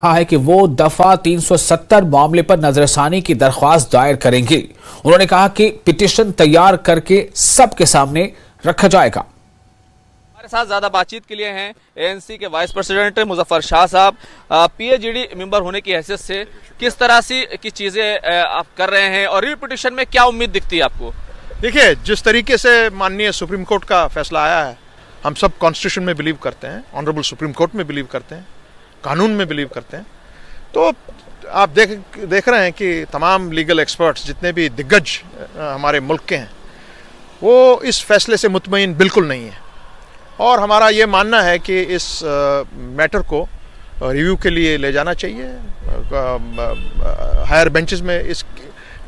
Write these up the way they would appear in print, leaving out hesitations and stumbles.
कहा है कि वो दफा 370 मामले पर नजरसानी की दरख्वास्त दायर करेंगे। उन्होंने कहा कि पिटीशन तैयार करके सबके सामने रखा जाएगा। हमारे साथ ज्यादा बातचीत के लिए हैं एएनसी के वाइस प्रेसिडेंट मुजफ्फर शाह साहब। पीएचईडी मेंबर होने की हैसियत से किस तरह से की चीजें आप कर रहे हैं और रिव्यू पिटीशन में क्या उम्मीद दिखती है आपको? देखिए, जिस तरीके से माननीय सुप्रीम कोर्ट का फैसला आया है, हम सब कॉन्स्टिट्यूशन में बिलीव करते हैं, ऑनरेबल सुप्रीम कोर्ट में बिलीव करते हैं, कानून में बिलीव करते हैं। तो आप देख रहे हैं कि तमाम लीगल एक्सपर्ट्स जितने भी दिग्गज हमारे मुल्क के हैं वो इस फैसले से मुतमईन बिल्कुल नहीं है। और हमारा ये मानना है कि इस मैटर को रिव्यू के लिए ले जाना चाहिए हायर बेंचेस में, इस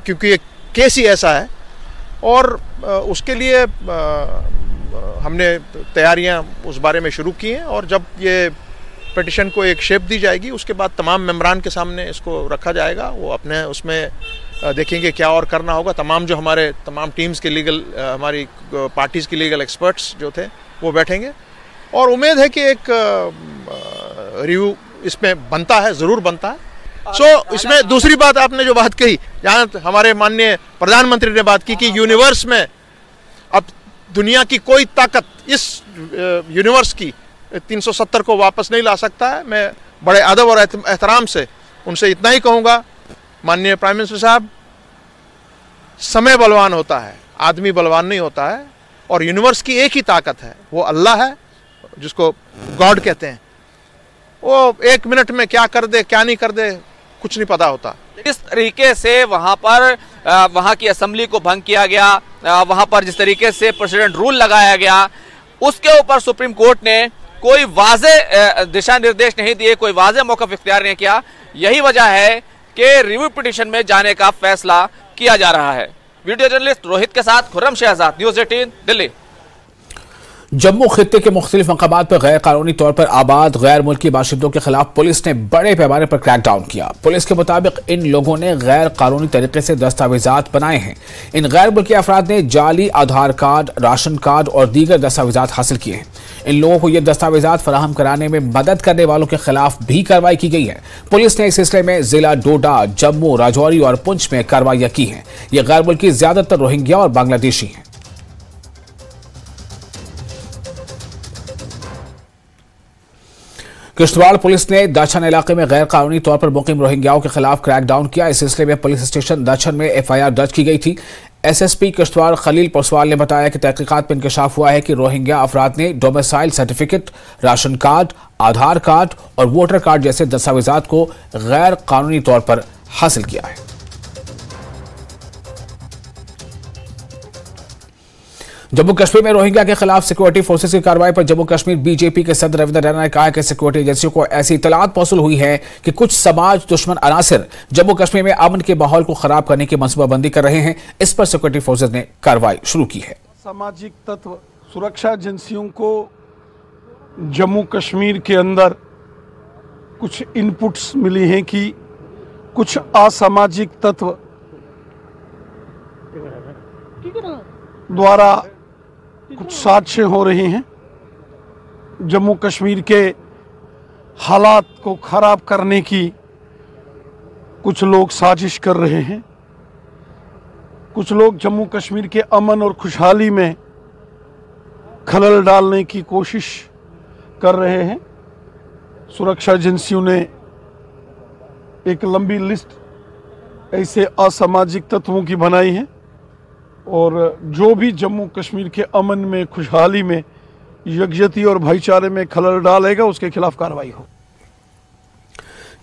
क्योंकि ये केस ही ऐसा है। और उसके लिए हमने तैयारियां उस बारे में शुरू की हैं और जब ये पिटीशन को एक शेप दी जाएगी उसके बाद तमाम मेंबरान के सामने इसको रखा जाएगा। वो अपने उसमें देखेंगे क्या और करना होगा। तमाम टीम्स के लीगल, हमारी पार्टीज़ की लीगल एक्सपर्ट्स जो थे वो बैठेंगे और उम्मीद है कि एक रिव्यू इसमें बनता है, ज़रूर बनता है। इसमें दूसरी बात आपने जो बात कही, जहाँ हमारे माननीय प्रधानमंत्री ने बात की कि यूनिवर्स में अब दुनिया की कोई ताकत इस यूनिवर्स की 370 को वापस नहीं ला सकता है। मैं बड़े अदब और एहतराम से उनसे इतना ही कहूँगा, माननीय प्राइम मिनिस्टर साहब, समय बलवान होता है, आदमी बलवान नहीं होता है। और यूनिवर्स की एक ही ताकत है, वो अल्लाह है, जिसको गॉड कहते हैं। वो 1 मिनट में क्या कर दे क्या नहीं कर दे कुछ नहीं पता होता। जिस तरीके से वहां पर वहां की असेंबली को भंग किया गया, वहां पर जिस तरीके से प्रेसिडेंट रूल लगाया गया, उसके ऊपर सुप्रीम कोर्ट ने कोई वाज़ेह दिशा निर्देश नहीं दिए, कोई वाज़ेह मौक़िफ़ इख्तियार नहीं किया। यही वजह है कि रिव्यू पिटीशन में जाने का फैसला किया जा रहा है। वीडियो जर्नलिस्ट रोहित के साथ खुर्रम शहजाद, न्यूज़ 18 दिल्ली। जम्मू खित्ते के मुख्तलिफ मकामात पर गैर कानूनी तौर पर आबाद गैर मुल्की बाशिंदों के खिलाफ पुलिस ने बड़े पैमाने पर क्रैकडाउन किया। पुलिस के मुताबिक इन लोगों ने गैर कानूनी तरीके से दस्तावेजात बनाए हैं। इन गैर मुल्की अफराद ने जाली आधार कार्ड, राशन कार्ड और दीगर दस्तावेजात हासिल किए हैं। इन लोगों को ये दस्तावेजात फराहम कराने में मदद करने वालों के खिलाफ भी कार्रवाई की गई है। पुलिस ने इस सिलसिले में जिला डोडा, जम्मू, राजौरी और पुंछ में कार्रवाइयां की हैं। ये गैर मुल्की ज्यादातर रोहिंग्या और बांग्लादेशी हैं। किश्तवाड़ पुलिस ने दाछन इलाके में गैर कानूनी तौर पर मुकीम रोहिंग्याओं के खिलाफ क्रैकडाउन किया। इस सिलसिले में पुलिस स्टेशन दाछन में एफआईआर दर्ज की गई थी। एसएसपी किश्तवाड़ खलील पुरसवाल ने बताया कि तहकीकात में इंकशाफ हुआ है कि रोहिंग्या अफराद ने डोमिसाइल सर्टिफिकेट, राशन कार्ड, आधार कार्ड और वोटर कार्ड जैसे दस्तावेजात को गैर कानूनी तौर पर हासिल किया है। जम्मू कश्मीर में रोहिंग्या के खिलाफ सिक्योरिटी फोर्सेस की कार्रवाई पर जम्मू कश्मीर बीजेपी के सदर रविंद्र रैना ने कहा कि सिक्योरिटी एजेंसियों को ऐसी इतलात मौसूल हुई है कि कुछ समाज दुश्मन अनासिर जम्मू कश्मीर में अमन के माहौल को खराब करने की मंसूबाबंदी कर रहे हैं। इस पर सिक्योरिटी फोर्सेस ने कार्रवाई शुरू की है। सामाजिक तत्व सुरक्षा एजेंसियों को जम्मू कश्मीर के अंदर कुछ इनपुट्स मिली हैं कि कुछ असामाजिक तत्व द्वारा कुछ साजिशें हो रही हैं। जम्मू कश्मीर के हालात को ख़राब करने की कुछ लोग साजिश कर रहे हैं। कुछ लोग जम्मू कश्मीर के अमन और खुशहाली में खलल डालने की कोशिश कर रहे हैं। सुरक्षा एजेंसियों ने एक लंबी लिस्ट ऐसे असामाजिक तत्वों की बनाई है और जो भी जम्मू कश्मीर के अमन में, खुशहाली में, यकजहती और भाईचारे में खलल डालेगा उसके खिलाफ कार्रवाई हो।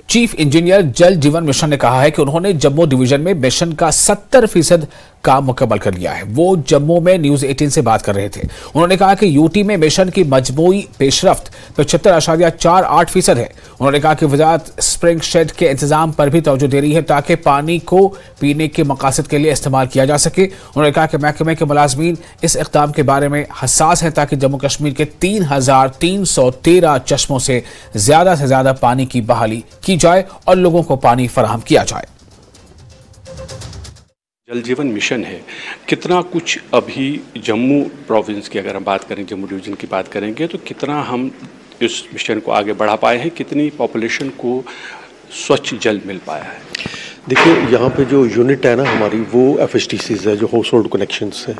चीफ इंजीनियर जल जीवन मिशन ने कहा है कि उन्होंने जम्मू डिवीजन में मिशन का 70% काम मुकम्मल कर लिया है। वो जम्मू में न्यूज 18 से बात कर रहे थे। उन्होंने कहा कि यूटी में मिशन की मजमूई पेशरफ्त 75.48% है। उन्होंने कहा कि वजारत स्प्रिंग शेड के इंतजाम पर भी तवज्जो दे रही है ताकि पानी को पीने के मकासद के लिए इस्तेमाल किया जा सके। उन्होंने कहा कि महकमे के मुलाजमीन इस इक़दाम के बारे में हसास हैं ताकि जम्मू कश्मीर के 3,313 चश्मों से ज्यादा पानी की बहाली की जाए और लोगों को पानी फराहम किया जाए। जल जीवन मिशन है, कितना कुछ अभी जम्मू प्रोविंस की अगर हम बात करें, जम्मू डिवीज़न की बात करेंगे तो कितना हम इस मिशन को आगे बढ़ा पाए हैं, कितनी पॉपुलेशन को स्वच्छ जल मिल पाया है? देखिए, यहाँ पे जो यूनिट है ना हमारी, वो FHTCs है, जो हाउस होल्ड कनेक्शंस है।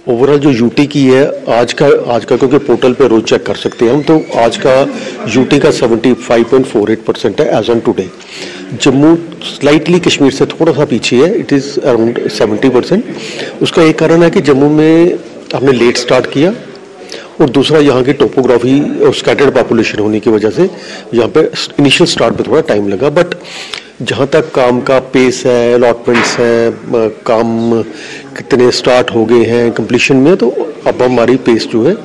ओवरऑल जो यूटी की है आज का क्योंकि पोर्टल पे रोज चेक कर सकते हैं हम, तो आज का यूटी का 75.48% है as on today. Jammu slightly Kashmir से थोड़ा सा पीछे है, इट इज़ अराउंड 70%। उसका एक कारण है कि जम्मू में हमने लेट स्टार्ट किया, और दूसरा यहाँ की टोपोग्राफी और स्कैटर्ड पॉपुलेशन होने की वजह से यहाँ पे इनिशियल स्टार्ट में थोड़ा टाइम लगा। बट जहाँ तक काम का पेस है, अलॉटमेंट्स हैं, काम कितने स्टार्ट हो गए हैं कंप्लीशन में, तो अब हमारी पेस जो है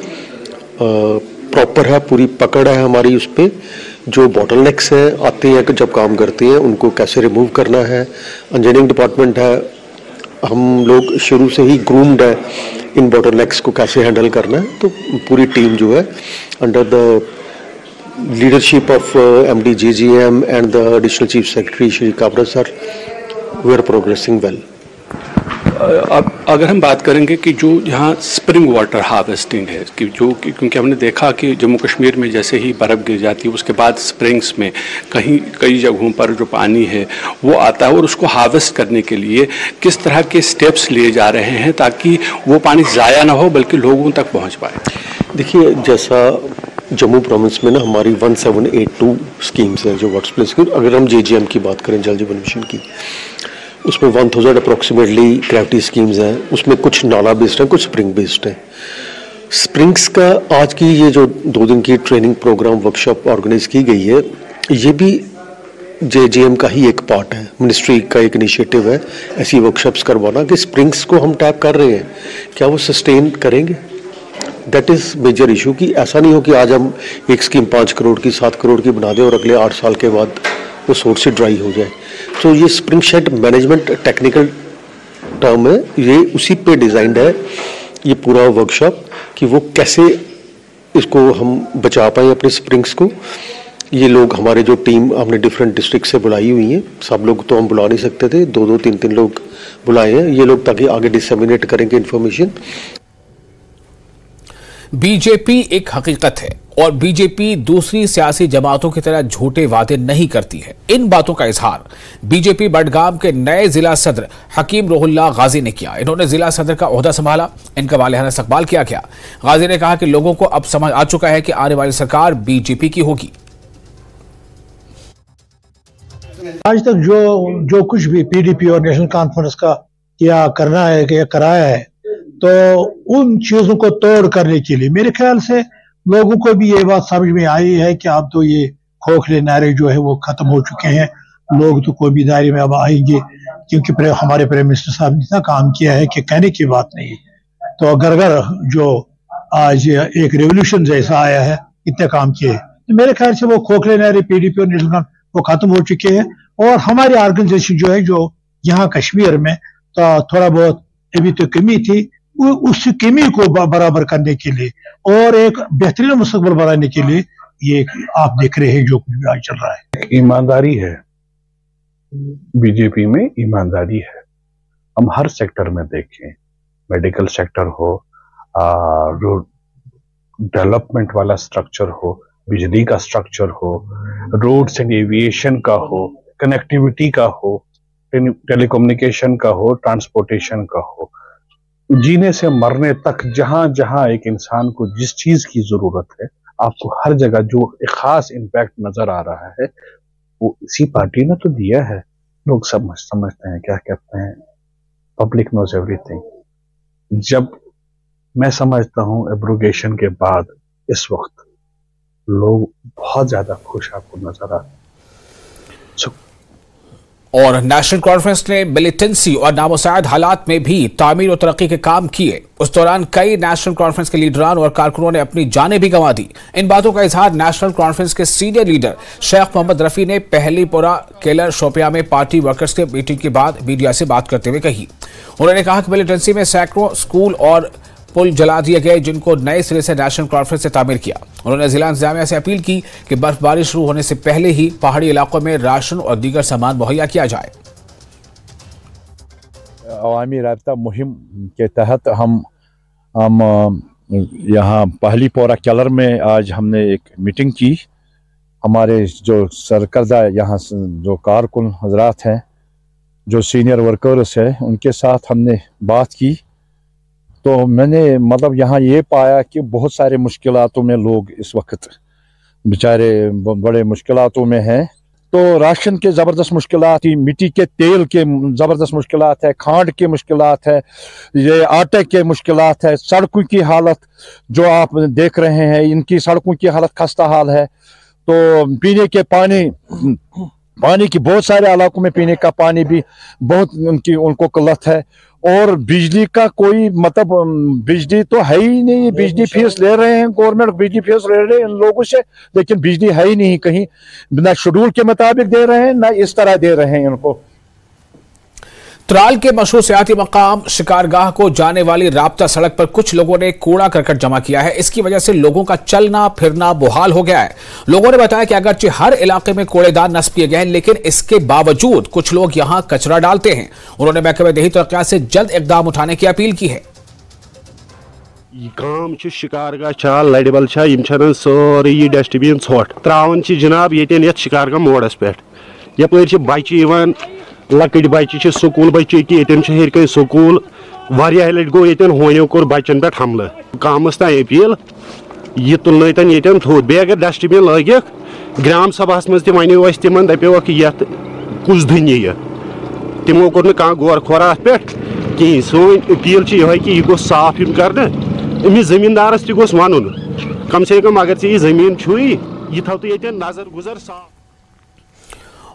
प्रॉपर है, पूरी पकड़ है हमारी उस पर। जो बॉटलनेक्स हैं आते हैं कि जब काम करते हैं उनको कैसे रिमूव करना है। इंजीनियरिंग डिपार्टमेंट है, हम लोग शुरू से ही ग्रूम्ड है इन बॉटलनेक्स को कैसे हैंडल करना है। तो पूरी टीम जो है under the leadership of MD JGM and the Additional Chief Secretary Shri Kabra sir, we are progressing well. अब अगर हम बात करेंगे कि जो यहाँ स्प्रिंग वाटर हार्वेस्टिंग है, कि जो क्योंकि हमने देखा कि जम्मू कश्मीर में जैसे ही बर्फ़ गिर जाती है उसके बाद स्प्रिंग्स में कई जगहों पर जो पानी है वो आता है, और उसको हार्वेस्ट करने के लिए किस तरह के स्टेप्स लिए जा रहे हैं ताकि वो पानी ज़ाया ना हो बल्कि लोगों तक पहुँच पाए? देखिए, जैसा जम्मू प्रोविंस में ना हमारी 1782 स्कीम्स हैं जो वाटर प्लेस की। अगर हम JGM की बात करें, जल जीवन मिशन की, उसमें 1000 अप्रॉक्सीमेटली ग्रेविटी स्कीम्स हैं। उसमें कुछ नाला बेस्ड हैं, कुछ स्प्रिंग बेस्ड हैं। स्प्रिंग्स का आज की ये जो 2 दिन की ट्रेनिंग प्रोग्राम वर्कशॉप ऑर्गेनाइज की गई है, ये भी JGM का ही एक पार्ट है। मिनिस्ट्री का एक इनिशिएटिव है ऐसी वर्कशॉप्स करवाना कि स्प्रिंग्स को हम टैप कर रहे हैं, क्या वो सस्टेन करेंगे। दैट इज़ मेजर इशू, कि ऐसा नहीं हो कि आज हम एक स्कीम 5 करोड़ की 7 करोड़ की बना दें और अगले 8 साल के बाद वो सोर्स से ड्राई हो जाए। तो ये spring shed management technical term है, ये उसी पे डिज़ाइंड है ये पूरा वर्कशॉप, कि वो कैसे इसको हम बचा पाएँ अपने स्प्रिंग्स को। ये लोग हमारे जो टीम हमने डिफरेंट डिस्ट्रिक्ट से बुलाई हुई हैं, सब लोग तो हम बुला नहीं सकते थे, 2-2, 3-3 लोग बुलाए हैं ये लोग, ताकि आगे डिसेमिनेट करेंगे इन्फॉर्मेशन। बीजेपी एक हकीकत है और बीजेपी दूसरी सियासी जमातों की तरह झूठे वादे नहीं करती है। इन बातों का इजहार बीजेपी बडगाम के नए जिला सदर हकीम रोहुल्ला गाजी ने किया। इन्होंने जिला सदर का ओहदा संभाला, इनका वालिहाना इस्तकबाल किया गया। गाजी ने कहा कि लोगों को अब समझ आ चुका है कि आने वाली सरकार बीजेपी की होगी। आज तक जो कुछ भी PDP और नेशनल कॉन्फ्रेंस का क्या करना है, क्या कराया है, तो उन चीजों को तोड़ करने के लिए मेरे ख्याल से लोगों को भी ये बात समझ में आई है कि अब तो ये खोखले नारे जो है वो खत्म हो चुके हैं। लोग तो कोई भी दायरे में अब आएंगे, क्योंकि हमारे प्राइम मिनिस्टर साहब ने इतना काम किया है कि कहने की बात नहीं। तो अगर जो आज एक रेवोल्यूशन जैसा आया है, इतने काम किए, तो मेरे ख्याल से वो खोखले नारे PDP और नेशनल वो खत्म हो चुके हैं। और हमारी ऑर्गेनाइजेशन जो है, जो यहाँ कश्मीर में तो थोड़ा बहुत अभी तो कमी थी, उस कमी को बराबर करने के लिए और एक बेहतरीन मुस्तकबिल बनाने के लिए ये आप देख रहे हैं जो कुछ भी आज चल रहा है। ईमानदारी है, बीजेपी में ईमानदारी है। हम हर सेक्टर में देखें, मेडिकल सेक्टर हो, रोड डेवलपमेंट वाला स्ट्रक्चर हो, बिजली का स्ट्रक्चर हो, रोड्स एंड एविएशन का हो, कनेक्टिविटी का हो, टेलीकम्युनिकेशन का हो, ट्रांसपोर्टेशन का हो, जीने से मरने तक जहां जहां एक इंसान को जिस चीज की जरूरत है, आपको हर जगह जो एक खास इम्पैक्ट नजर आ रहा है वो इसी पार्टी ने तो दिया है। लोग समझते हैं, क्या कहते हैं, पब्लिक नोज एवरीथिंग। जब मैं समझता हूं एब्रोगेशन के बाद इस वक्त लोग बहुत ज्यादा खुश आपको नजर आते। और नेशनल कॉन्फ्रेंस ने मिलिटेंसी और नामुसाइद हालात में भी तामीर और तरक्की के काम किए। उस दौरान कई नेशनल कॉन्फ्रेंस के लीडरान और कारकुनों ने अपनी जानें भी गंवा दी। इन बातों का इजहार नेशनल कॉन्फ्रेंस के सीनियर लीडर शेख मोहम्मद रफी ने पहलीपुरा केलर शोपिया में पार्टी वर्कर्स के मीटिंग के बाद मीडिया से बात करते हुए कही। उन्होंने कहा कि मिलिटेंसी में सैकड़ों स्कूल और पुल जला दिए गए, जिनको नए सिरे से नेशनल कॉन्फ्रेंस से तामीर किया। उन्होंने जिला इंतजामिया से अपील की कि बर्फबारी शुरू होने से पहले ही पहाड़ी इलाकों में राशन और दीगर सामान मुहैया किया जाए। अवामी राब्ता मुहिम के तहत हम यहाँ पहली पोरा केलर में आज हमने एक मीटिंग की। हमारे जो सरकर्दा यहाँ जो कारकुन हजरात हैं, जो सीनियर वर्कर्स हैं, उनके साथ हमने बात की। तो मैंने मतलब यहाँ ये पाया कि बहुत सारे मुश्किलातों में लोग इस वक्त बेचारे बड़े मुश्किलातों में हैं। तो राशन के ज़बरदस्त मुश्किलात थी, मिट्टी के तेल के ज़बरदस्त मुश्किलात है, खांड के मुश्किलात है, ये आटे के मुश्किलात है, सड़कों की हालत जो आप देख रहे हैं, इनकी सड़कों की हालत खस्ता हाल है। तो पीने के पानी की बहुत सारे इलाकों में पीने का पानी भी बहुत उनको किल्लत है। और बिजली का कोई मतलब बिजली तो है ही नहीं। बिजली फीस ले रहे हैं, गवर्नमेंट बिजली फीस ले रहे हैं इन लोगों से, लेकिन बिजली है ही नहीं कहीं, ना शेड्यूल के मुताबिक दे रहे हैं, ना इस तरह दे रहे हैं इनको। त्राल के मशहूर सियाती मकाम शिकारगाह को जाने वाली राब्ता सड़क पर कुछ लोगों ने कूड़ा करकट जमा किया है। इसकी वजह से लोगों का चलना फिरना मुहाल हो गया है। लोगों ने बताया कि अगरचे हर इलाके में कूड़ेदान नस्ब किए गए हैं, लेकिन इसके बावजूद कुछ लोग यहां कचरा डालते हैं। उन्होंने महकमे देही तरक्कियात से जल्द इकदाम उठाने की अपील की है। शिकारगाह लड़बल सोरी डस्टबिन ोट त्रावन जनाब ये शिकारगाह मोड़स पे यप बच्चे लकट बच्चे स्कूल बच्चे हर स्कूल वारिया लट गो होनियों कोर बच्चन पे हमल कामस तान अपील यह तुलन ये थोद बे अगर डस्टबिन लगिक ग्राम सभा मज वन तिमन दपोक ये कुछ धुन तिमो कोर गौर खोर अत पे कहें। सोन अपील यह कि यह गो साफ कर अमिस जमींदारस तह गोस वन कम से कम अगर ये जमीन छुई यह थो तो ये नजर गुजर साफ।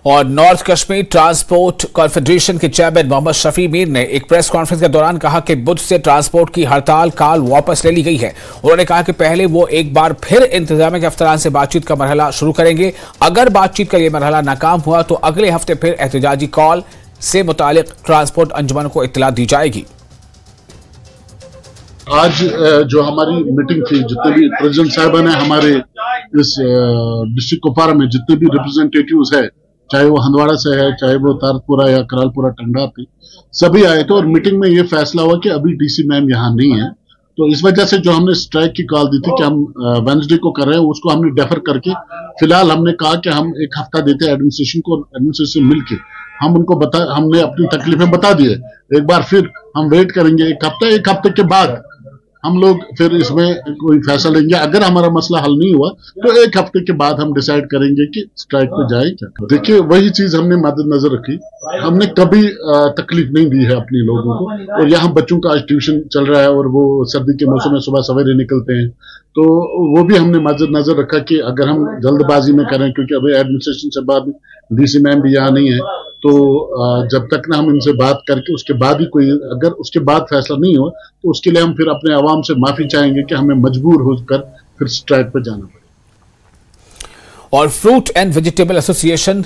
और नॉर्थ कश्मीर ट्रांसपोर्ट कॉन्फेडरेशन के चेयरमैन मोहम्मद शफी मीर ने एक प्रेस कॉन्फ्रेंस के दौरान कहा कि बुध से ट्रांसपोर्ट की हड़ताल काल वापस ले ली गई है। उन्होंने कहा कि पहले वो एक बार फिर इंतजामिया के अफसरान से बातचीत का मरहला शुरू करेंगे। अगर बातचीत का ये मरहला नाकाम हुआ तो अगले हफ्ते फिर एहतजाजी कॉल से मुतालिक ट्रांसपोर्ट अंजुमन को इत्तला दी जाएगी। आज जो हमारी मीटिंग थी, जितने भी प्रेसिडेंट साहबान है हमारे इस डिस्ट्रिक्ट कुपवारा में, जितने भी रिप्रेजेंटेटिव्स है, चाहे वो हंदवाड़ा से है, चाहे वो तारकपुरा या करालपुरा टंडा थे, सभी आए थे। और मीटिंग में ये फैसला हुआ कि अभी डीसी मैम यहाँ नहीं है, तो इस वजह से जो हमने स्ट्राइक की कॉल दी थी कि हम वेडनेसडे को कर रहे हैं, उसको हमने डेफर करके फिलहाल हमने कहा कि हम एक हफ्ता देते हैं एडमिनिस्ट्रेशन को। एडमिनिस्ट्रेशन से मिलके हम उनको हमने अपनी तकलीफें बता दी है। एक बार फिर हम वेट करेंगे एक हफ्ते के बाद हम लोग फिर इसमें कोई फैसला लेंगे। अगर हमारा मसला हल नहीं हुआ तो एक हफ्ते के बाद हम डिसाइड करेंगे कि स्ट्राइक पे जाए क्या। देखिए, वही चीज हमने मद्देनजर रखी। हमने कभी तकलीफ नहीं दी है अपने लोगों को। और यहाँ बच्चों का आज ट्यूशन चल रहा है और वो सर्दी के मौसम में सुबह सवेरे निकलते हैं, तो वो भी हमने मद्देनजर रखा कि अगर हम जल्दबाजी में करें, क्योंकि अभी एडमिनिस्ट्रेशन से बाद डीसी मैम भी यहाँ नहीं है, तो जब तक ना हम इनसे बात करके उसके बाद ही कोई अगर उसके बाद फैसला नहीं हुआ तो उसके लिए हम फिर अपने आवाम से माफी चाहेंगे कि हमें मजबूर होकर फिर स्ट्राइक पर जाना पड़े। और fruit and vegetable association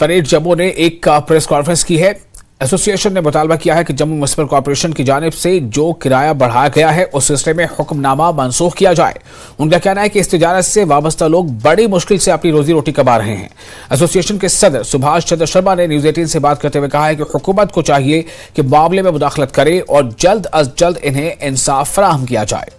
parade Jammu ने एक प्रेस कॉन्फ्रेंस की है। एसोसिएशन ने मुतालबा किया है कि जम्मू म्युनिसिपल कॉर्पोरेशन की जानिब से जो किराया बढ़ाया गया है उस सिलसिले में हुक्मनामा मनसूख किया जाए। उनका कहना है कि इस तिजारत से वाबस्ता लोग बड़ी मुश्किल से अपनी रोजी रोटी कमा रहे हैं। एसोसिएशन के सदर सुभाष चंद्र शर्मा ने न्यूज 18 से बात करते हुए कहा है कि हुकूमत को चाहिए कि मामले में मुदाखलत करे और जल्द अज जल्द इन्हें इंसाफ फराहम किया जाए।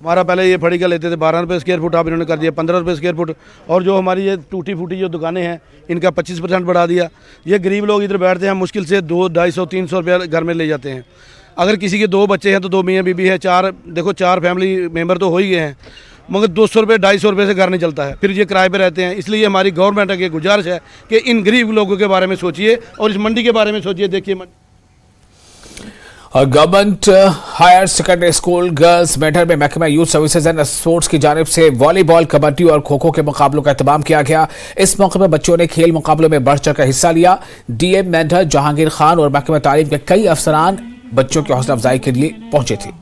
हमारा पहले ये फड़ी का लेते थे 12 रुपये स्क्वायर फुट, अब इन्होंने कर दिया 15 रुपये स्क्वायर फुट। और जो हमारी ये टूटी फूटी जो दुकानें हैं इनका 25% बढ़ा दिया। ये गरीब लोग इधर बैठते हैं, मुश्किल से 200-250-300 रुपया घर में ले जाते हैं। अगर किसी के 2 बच्चे हैं तो 2 मियाँ बीबी है, 4 फैमिली मेम्बर तो हो ही गए हैं, मगर 200 रुपये 250 रुपये से घर नहीं चलता है, फिर ये किराए पे रहते हैं। इसलिए हमारी गवर्नमेंट की गुजारिश है कि इन गरीब लोगों के बारे में सोचिए और इस मंडी के बारे में सोचिए। देखिए, और government higher secondary school girls Mendhar में महकमा यूथ सर्विसेज एंड स्पोर्ट्स की जानिब से वॉलीबॉल, कबड्डी और खो खो के मुकाबलों का एहतमाम किया गया। इस मौके पर बच्चों ने खेल मुकाबलों में बढ़ चढ़कर हिस्सा लिया। डीएम मेंढर जहांगीर खान और महकमा तालीम के कई अफसरान बच्चों की हौसला अफजाई के लिए पहुंचे थे।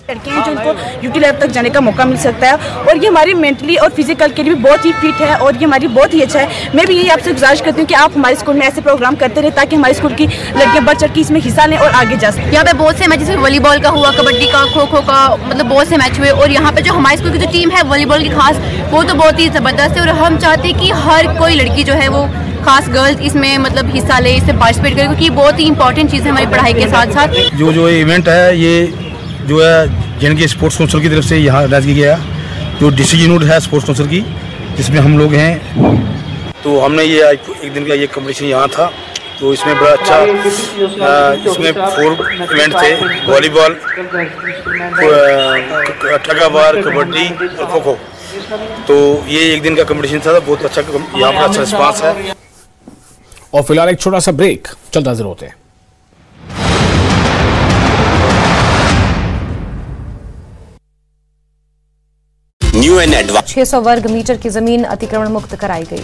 लड़के हैं जो उनको यूटी लेवल तक जाने का मौका मिल सकता है और ये हमारी मेंटली और फिजिकल के लिए भी बहुत ही फिट है और ये हमारी बहुत ही अच्छा है। मैं भी यही आपसे गुजारिश करती हूँ कि आप हमारे स्कूल में ऐसे प्रोग्राम करते रहे ताकि हमारे स्कूल की लड़कियाँ बढ़ चढ़ के इसमें हिस्सा लें और आगे जा सकें। यहाँ पे बहुत से मैच जैसे वॉलीबॉल का हुआ, कबड्डी का, खो खो का, मतलब बहुत से मैच हुए। और यहाँ पे जो हमारे स्कूल की जो टीम है वॉलीबॉल की खास, वो तो बहुत ही ज़बरदस्त है। और हम चाहते हैं कि हर कोई लड़की जो है वो खास गर्ल्स इसमें मतलब हिस्सा ले, इससे पार्टिसिपेट करें, क्योंकि बहुत ही इंपॉर्टेंट चीज़ है हमारी पढ़ाई के साथ साथ। जो इवेंट है ये जो है जिनके स्पोर्ट्स काउंसिल की तरफ से यहाँ ऑर्गेनाइज किया गया, जो डिस्ट्रिक्ट यूनिट है स्पोर्ट्स काउंसिल की, जिसमें हम लोग हैं। तो हमने ये एक दिन का ये कंपटीशन यहाँ था, तो इसमें बड़ा अच्छा इसमें 4 इवेंट थे, वॉलीबॉल, टगावार, कबड्डी और खो खो। तो ये एक दिन का कंपटीशन था, बहुत अच्छा यहाँ पर अच्छा रिस्पांस है। और फिलहाल एक छोटा सा ब्रेक, चलता जरूर होते हैं। न्यू एंड एडवांस 600 वर्ग मीटर की जमीन अतिक्रमण मुक्त कराई गई।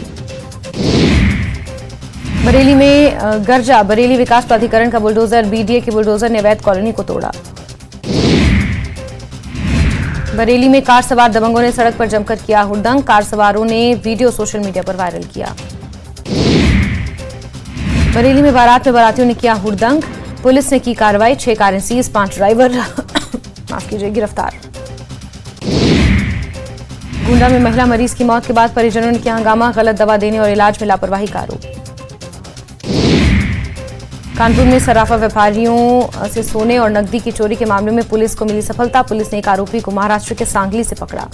बरेली में गर्जा बरेली विकास प्राधिकरण का बुलडोजर, बीडीए के बुलडोजर ने अवैध कॉलोनी को तोड़ा। बरेली में कार सवार दबंगों ने सड़क पर जमकर किया हुड़दंग, कार सवारों ने वीडियो सोशल मीडिया पर वायरल किया। बरेली में बारात में बारातियों ने किया हुड़दंग, पुलिस ने की कार्रवाई, 6 कारें सीज, 5 ड्राइवर माफ कीजिए गिरफ्तार। गोंडा में महिला मरीज की मौत के बाद परिजनों ने किया हंगामा, गलत दवा देने और इलाज में लापरवाही का आरोप। कानपुर में सराफा व्यापारियों से सोने और नकदी की चोरी के मामले में पुलिस को मिली सफलता, पुलिस ने एक आरोपी को महाराष्ट्र के सांगली से पकड़ा।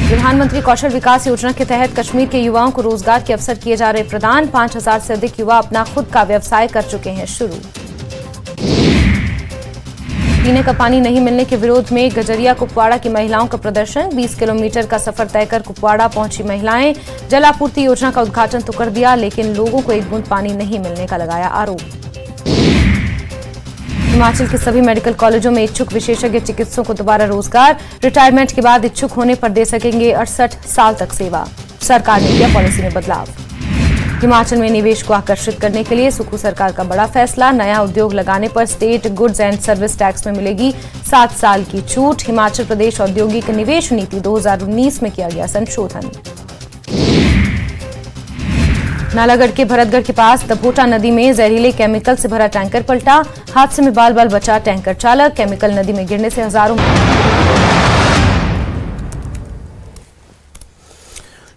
प्रधानमंत्री कौशल विकास योजना के तहत कश्मीर के युवाओं को रोजगार के अवसर किए जा रहे प्रदान, 5000 से अधिक युवा अपना खुद का व्यवसाय कर चुके हैं शुरू। पीने का पानी नहीं मिलने के विरोध में गजरिया कुपवाड़ा की महिलाओं का प्रदर्शन, 20 किलोमीटर का सफर तय कर कुपवाड़ा पहुंची महिलाएं, जल आपूर्ति योजना का उद्घाटन तो कर दिया, लेकिन लोगों को एक बूंद पानी नहीं मिलने का लगाया आरोप। हिमाचल के सभी मेडिकल कॉलेजों में इच्छुक विशेषज्ञ चिकित्सकों को दोबारा रोजगार, रिटायरमेंट के बाद इच्छुक होने पर दे सकेंगे 68 साल तक सेवा, सरकार ने किया पॉलिसी में बदलाव। हिमाचल में निवेश को आकर्षित करने के लिए सुक्खू सरकार का बड़ा फैसला, नया उद्योग लगाने पर state goods and service tax में मिलेगी 7 साल की छूट। हिमाचल प्रदेश औद्योगिक निवेश नीति 2019 में किया गया संशोधन। नालागढ़ के भरतगढ़ के पास दभोटा नदी में जहरीले केमिकल से भरा टैंकर पलटा, हादसे में बाल बाल बचा टैंकर चालक, केमिकल नदी में गिरने से हजारों।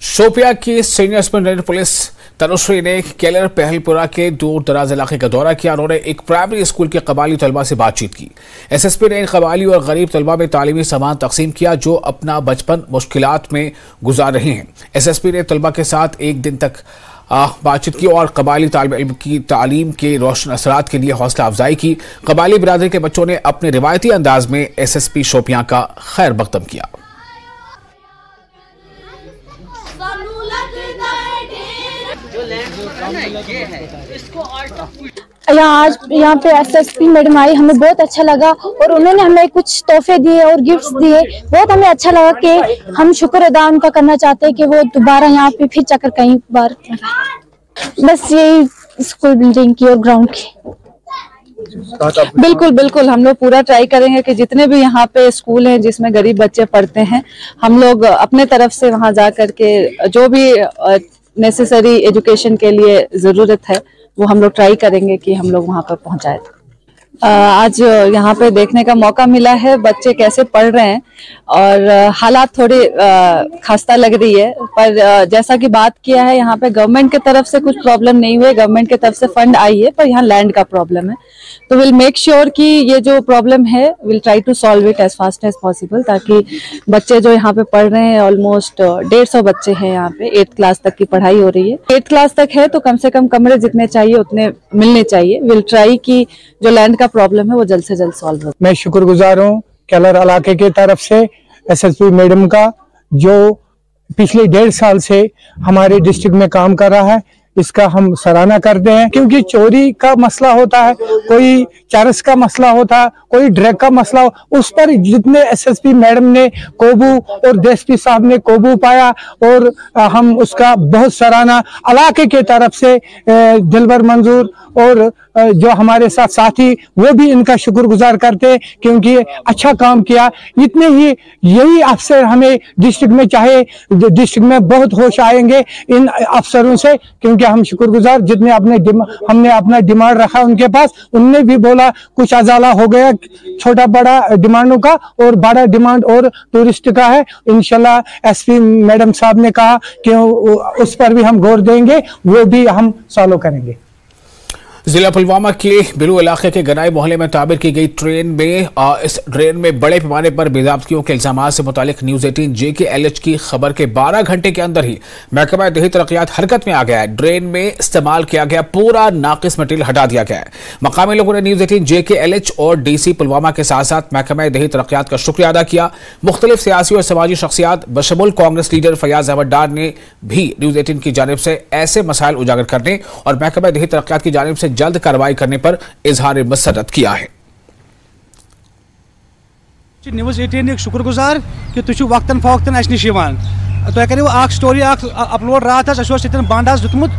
शोपिया की सीनियर सुपरिटेंडेंट पुलिस तनुश्री ने केलर पहलपुरा के दूर दराज इलाके का दौरा किया। उन्होंने एक प्राइमरी स्कूल के कबाली तलबा से बातचीत की। एसएसपी ने इन कबाली और गरीब तलबा में तालीमी सामान तकसीम किया जो अपना बचपन मुश्किलात में गुजार रहे हैं। एसएसपी ने तलबा के साथ एक दिन तक बातचीत की और कबाली तालिब इल्म की तालीम के रोशन असरात के लिए हौसला अफजाई की। कबाली बिरादरी के बच्चों ने अपने रिवायती अंदाज में एसएसपी शोपियां का खैर मकदम किया। आज यहाँ पे एसएसपी मैडम आई, हमें बहुत अच्छा लगा और उन्होंने हमें कुछ तोहफे दिए और गिफ्ट्स दिए। बहुत हमें अच्छा लगा कि हम शुक्र अदा उनका करना चाहते हैं कि वो दोबारा यहाँ पे फिर चक्कर कहीं बार। बस यही स्कूल बिल्डिंग की और ग्राउंड की। बिल्कुल बिल्कुल, हम लोग पूरा ट्राई करेंगे कि जितने भी यहाँ पे स्कूल हैं जिसमें गरीब बच्चे पढ़ते हैं, हम लोग अपने तरफ से वहाँ जा करके जो भी नेसेसरी एजुकेशन के लिए जरूरत है वो हम लोग ट्राई करेंगे कि हम लोग वहाँ पर पहुँचाए। आज यहाँ पे देखने का मौका मिला है बच्चे कैसे पढ़ रहे हैं और हालात थोड़ी खस्ता लग रही है, पर जैसा कि बात किया है यहाँ पे गवर्नमेंट की तरफ से कुछ प्रॉब्लम नहीं हुई, गवर्नमेंट की तरफ से फंड आई है, पर यहाँ लैंड का प्रॉब्लम है। तो विल मेक श्योर कि ये जो प्रॉब्लम है will try to solve it as fast as possible, ताकि बच्चे जो यहाँ पे पढ़ रहे हैं ऑलमोस्ट 150 बच्चे हैं यहाँ पे, 8th क्लास तक की पढ़ाई हो रही है। 8th क्लास तक है तो कम से कम कमरे जितने चाहिए उतने मिलने चाहिए। विल ट्राई कि जो लैंड का प्रॉब्लम है वो जल्द से जल्द सॉल्व हो। मैं शुक्रगुजार हूँ केलर इलाके की तरफ से एसएसपी मैडम का, जो पिछले 1.5 साल से हमारे डिस्ट्रिक्ट में काम कर रहा है। इसका हम सराहना करते हैं, क्योंकि चोरी का मसला होता है, कोई चरस का मसला होता है, कोई ड्रग का मसला हो, उस पर जितने एसएसपी मैडम ने काबू और डीएसपी साहब ने काबू पाया और हम उसका बहुत सराहना इलाके के तरफ से दिलबर मंजूर और जो हमारे साथ साथी वो भी इनका शुक्रगुजार करते हैं, क्योंकि अच्छा काम किया। इतने ही यही अफसर हमें डिस्ट्रिक्ट में चाहे, डिस्ट्रिक्ट में बहुत होश आएंगे इन अफसरों से, क्योंकि हम शुक्रगुजार जितने हमने अपना डिमांड रखा उनके पास, उनने भी बोला इंशाल्लाह कुछ अजाला हो गया छोटा बड़ा डिमांडों का, और बड़ा डिमांड और टूरिस्ट का है। इंशाल्लाह एसपी मैडम साहब ने कहा कि उस पर भी हम गौर देंगे, वो भी हम सॉल्व करेंगे। जिला पुलवामा के बिलू इलाके के गनाई मोहल्ले में ताबीर की गई इस ट्रेन में बड़े पैमाने पर बेज़ाब्तियों के इल्जामात से मुतालिक न्यूज़ 18 JKLH की खबर के 12 घंटे के अंदर ही महकमा दही तरक्यात हरकत में आ गया है। ट्रेन में इस्तेमाल किया गया पूरा नाकिस मटीरियल हटा दिया गया है। मकामी लोगों ने न्यूज़ 18 JKLH और DC पुलवामा के साथ साथ महकमा दही तरक्यात का शुक्रिया अदा किया। मुख्तलिफ सियासी और समाजी शख्सियात बशमुल कांग्रेस लीडर फयाज अहमद डार ने भी न्यूज़ 18 की जानिब से ऐसे मसाइल उजागर करने और महकमा दही तरक्यात की जानिब से जल्द कार्रवाई करने पर इजहार मसरत किया है। न्यूज़ 18 शुक्रगुजार कि तुम वक्तन फवक्तन अस निश तुम करो स्टोरी अपलोड रात बंद दुतमुत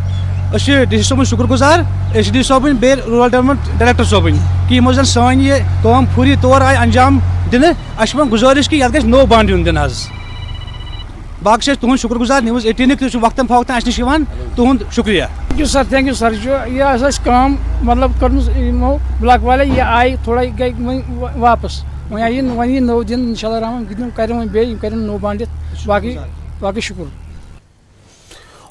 डी सी सोबन शुक्रगुजार डी सोबन बे रूरल डेवलपमेंट डायरेक्टर सोबन कि यमो जन सन ये कम फूरी तौर आय अंजाम दिन गुजारिश कि ये नो बंद यून दिन बाकी तुहद शुक्रगुजार न्यूज़ 18 तुम वक्तन फवक्तन अस निश तुहद शुक्रिया। थैंक यू सर यह कम मतलब कर ब्लॉक वाले ये आए थोड़ा गई वापस वन नौ दिन इंशाल्लाह रहमान कर नो बांध बाकी शुक्र।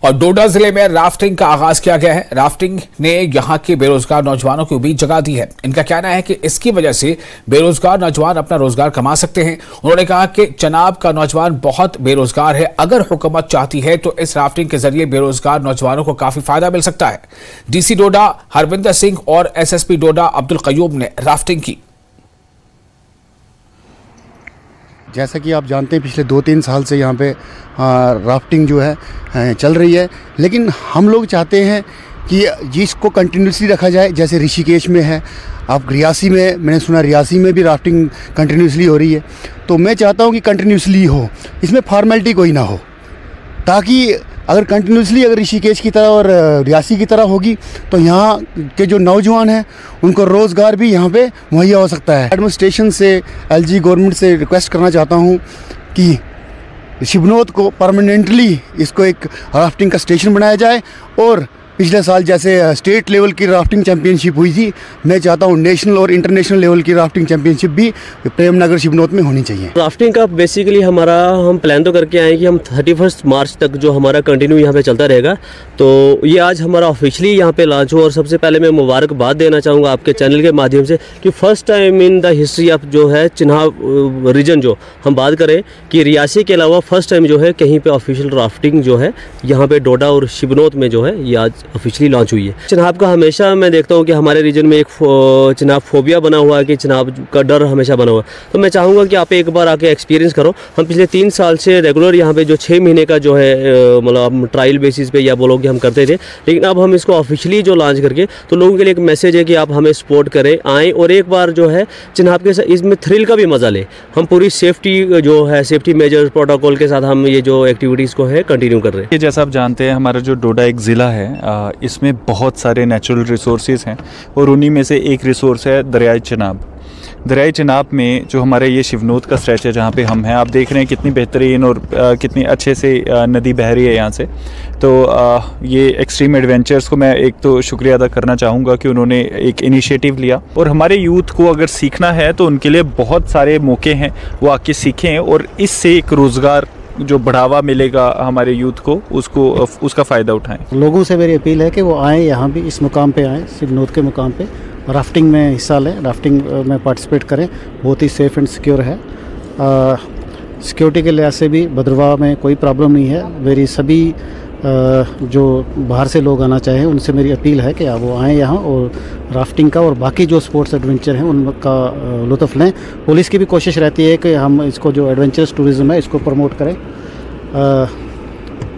और डोडा जिले में राफ्टिंग का आगाज किया गया है। राफ्टिंग ने यहां के बेरोजगार नौजवानों की उम्मीद जगा दी है। इनका कहना है कि इसकी वजह से बेरोजगार नौजवान अपना रोजगार कमा सकते हैं। उन्होंने कहा कि चनाब का नौजवान बहुत बेरोजगार है, अगर हुकूमत चाहती है तो इस राफ्टिंग के जरिए बेरोजगार नौजवानों को काफी फायदा मिल सकता है। DC डोडा हरविंदर सिंह और SSP डोडा अब्दुल कयूम ने राफ्टिंग की। जैसा कि आप जानते हैं पिछले 2-3 साल से यहाँ पे राफ्टिंग जो है चल रही है, लेकिन हम लोग चाहते हैं कि जिसको कंटिन्यूसली रखा जाए। जैसे ऋषिकेश में है, आप रियासी में, मैंने सुना रियासी में भी राफ्टिंग कंटिन्यूसली हो रही है, तो मैं चाहता हूँ कि कंटिन्यूसली हो, इसमें फॉर्मेलिटी कोई ना हो, ताकि अगर कंटिन्यूसली अगर ऋषिकेश की तरह और रियासी की तरह होगी तो यहाँ के जो नौजवान हैं उनको रोज़गार भी यहाँ पे मुहैया हो सकता है। एडमिनिस्ट्रेशन से, LG गवर्नमेंट से रिक्वेस्ट करना चाहता हूँ कि शिबनोत को परमानेंटली इसको एक राफ्टिंग का स्टेशन बनाया जाए, और पिछले साल जैसे स्टेट लेवल की राफ्टिंग चैम्पियनशिप हुई थी, मैं चाहता हूँ नेशनल और इंटरनेशनल लेवल की राफ्टिंग चैम्पियनशिप भी प्रेम नगर शिबनोत में होनी चाहिए। राफ्टिंग का बेसिकली हम प्लान तो करके आए कि हम 31 मार्च तक जो हमारा कंटिन्यू यहाँ पे चलता रहेगा, तो ये आज हमारा ऑफिशियली यहाँ पे लॉन्च हुआ। और सबसे पहले मैं मुबारकबाद देना चाहूँगा आपके चैनल के माध्यम से कि first time in the history of जो है चिन्हाब रीजन जो हम बात करें कि रियासी के अलावा फर्स्ट टाइम जो है कहीं पर ऑफिशियल राफ्टिंग जो है यहाँ पे डोडा और शिबनोत में जो है ये आज ऑफिशियली लॉन्च हुई है। चिनाब का हमेशा मैं देखता हूँ कि हमारे रीजन में एक चिनाब फोबिया बना हुआ है कि चिनाब का डर हमेशा बना हुआ है, तो मैं चाहूँगा कि आप एक बार आके एक्सपीरियंस करो। हम पिछले 3 साल से रेगुलर यहाँ पे जो 6 महीने का जो है मतलब ट्रायल बेसिस पे या बोलो कि हम करते थे, लेकिन अब हम इसको ऑफिशियली जो लॉन्च करके तो लोगों के लिए एक मैसेज है कि आप हमें सपोर्ट करें, आएँ और एक बार जो है चिनाब के साथ इसमें थ्रिल का भी मज़ा लें। हम पूरी सेफ्टी जो है सेफ्टी मेजर प्रोटोकॉल के साथ हम ये जो एक्टिविटीज़ को है कंटिन्यू कर रहे हैं। जैसा आप जानते हैं हमारा जो डोडा एक ज़िला है, इसमें बहुत सारे नेचुरल रिसोर्सेज हैं और उन्हीं में से एक रिसोर्स है दरियाई चिनाब। दरियाई चिनाब में जो हमारे ये शिवनोत का स्ट्रेच है जहाँ पे हम हैं, आप देख रहे हैं कितनी बेहतरीन और कितनी अच्छे से नदी बह रही है यहाँ से। तो ये एक्सट्रीम एडवेंचर्स को मैं एक तो शुक्रिया अदा करना चाहूँगा कि उन्होंने एक इनिशिएटिव लिया, और हमारे यूथ को अगर सीखना है तो उनके लिए बहुत सारे मौके हैं, वो आके सीखें और इससे एक रोज़गार जो बढ़ावा मिलेगा हमारे यूथ को उसका फ़ायदा उठाएं। लोगों से मेरी अपील है कि वो आएँ यहाँ भी, इस मुकाम पे आएँ, शिवनोत के मुकाम पे राफ्टिंग में हिस्सा लें, राफ्टिंग में पार्टिसिपेट करें। बहुत ही सेफ़ एंड सिक्योर है। सिक्योरिटी के लिहाज से भी भद्रवाह में कोई प्रॉब्लम नहीं है। मेरी सभी जो बाहर से लोग आना चाहें उनसे मेरी अपील है कि आप वो आएँ यहाँ और राफ्टिंग का और बाकी जो स्पोर्ट्स एडवेंचर हैं उनका लुत्फ़ लें। पुलिस की भी कोशिश रहती है कि हम इसको जो एडवेंचरस टूरिज़्म है इसको प्रमोट करें,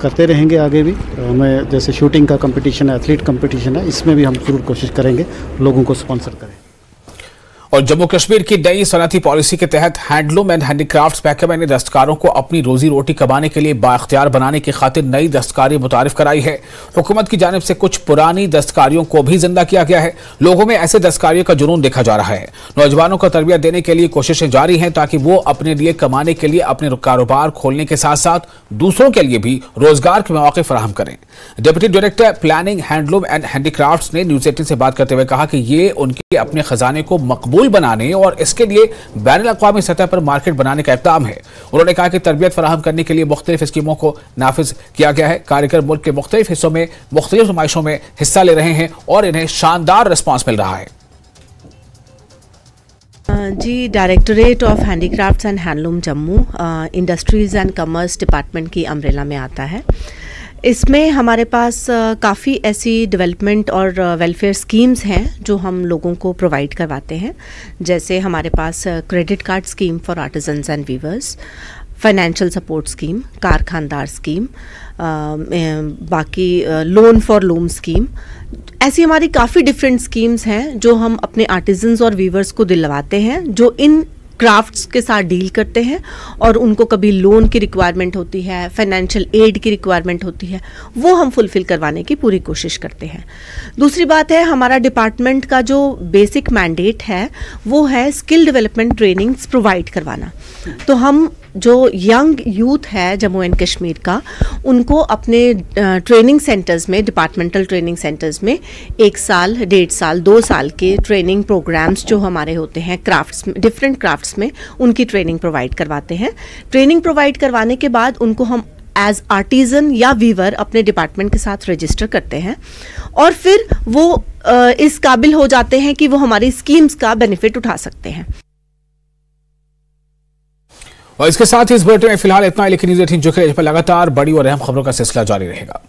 करते रहेंगे आगे भी। हमें जैसे शूटिंग का कंपटीशन है, एथलीट कंपटीशन है, इसमें भी हम ज़रूर कोशिश करेंगे लोगों को स्पॉन्सर करें। और जम्मू कश्मीर की नई सनअती पॉलिसी के तहत हैंडलूम एंड हैंडीक्राफ्ट्स महकमे ने दस्तकारों को अपनी रोजी रोटी कमाने के लिए बाख्तियार बनाने की खातिर नई दस्तकारी मुतारिफ कराई है। हुकूमत की जानिब से कुछ पुरानी दस्तकारियों को भी जिंदा किया गया है। लोगों में ऐसे दस्तकारियों का जुनून देखा जा रहा है। नौजवानों को तरबियत देने के लिए कोशिशें जारी हैं ताकि वो अपने लिए कमाने के लिए अपने कारोबार खोलने के साथ साथ दूसरों के लिए भी रोजगार के मौके फराहम करें। Deputy director planning handloom and handicrafts ने न्यूज 18 से बात करते हुए कहा कि ये उनके अपने खजाने को मकबूल बनाने और इसके लिए बैनुल अक़वामी सतह पर मार्केट बनाने का इक़दाम है। उन्होंने कहा कि तरबियत फराहम करने के लिए मुख्तलिफ स्कीमों को नाफिज किया गया है। कारीगर मुल्क के मुख्तलिफ हिस्सों में मुख्तलिफ नुमाइशों में हिस्सा ले रहे हैं और इन्हें शानदार रिस्पॉन्स मिल रहा है। जी, directorate of handicrafts and handloom Jammu industries and commerce department की अम्ब्रेला में आता है। इसमें हमारे पास काफ़ी ऐसी डेवलपमेंट और वेलफेयर स्कीम्स हैं जो हम लोगों को प्रोवाइड करवाते हैं। जैसे हमारे पास credit card scheme for artisans and weavers, financial support scheme, कारखानदार स्कीम, बाकी लोन फॉर लूम स्कीम, ऐसी हमारी काफ़ी डिफरेंट स्कीम्स हैं जो हम अपने आर्टिजन्स और वीवर्स को दिलवाते हैं जो इन क्राफ्ट्स के साथ डील करते हैं और उनको कभी लोन की रिक्वायरमेंट होती है, फाइनेंशियल एड की रिक्वायरमेंट होती है, वो हम फुलफ़िल करवाने की पूरी कोशिश करते हैं। दूसरी बात है, हमारा डिपार्टमेंट का जो बेसिक मैंडेट है वो है स्किल डेवलपमेंट ट्रेनिंग्स प्रोवाइड करवाना। तो हम जो यंग यूथ है जम्मू एंड कश्मीर का, उनको अपने ट्रेनिंग सेंटर्स में, डिपार्टमेंटल ट्रेनिंग सेंटर्स में 1 साल, 1.5 साल, 2 साल के ट्रेनिंग प्रोग्राम्स जो हमारे होते हैं क्राफ्ट्स में, डिफरेंट क्राफ्ट्स में, उनकी ट्रेनिंग प्रोवाइड करवाते हैं। ट्रेनिंग प्रोवाइड करवाने के बाद उनको हम एज आर्टिजन या वीवर अपने डिपार्टमेंट के साथ रजिस्टर करते हैं और फिर वो इस काबिल हो जाते हैं कि वो हमारी स्कीम्स का बेनिफिट उठा सकते हैं। और इसके साथ ही इस बुलेटिन में फिलहाल इतना ही, लेकिन न्यूज़ 18 जो कि लगातार बड़ी और अहम खबरों का सिलसिला जारी रहेगा।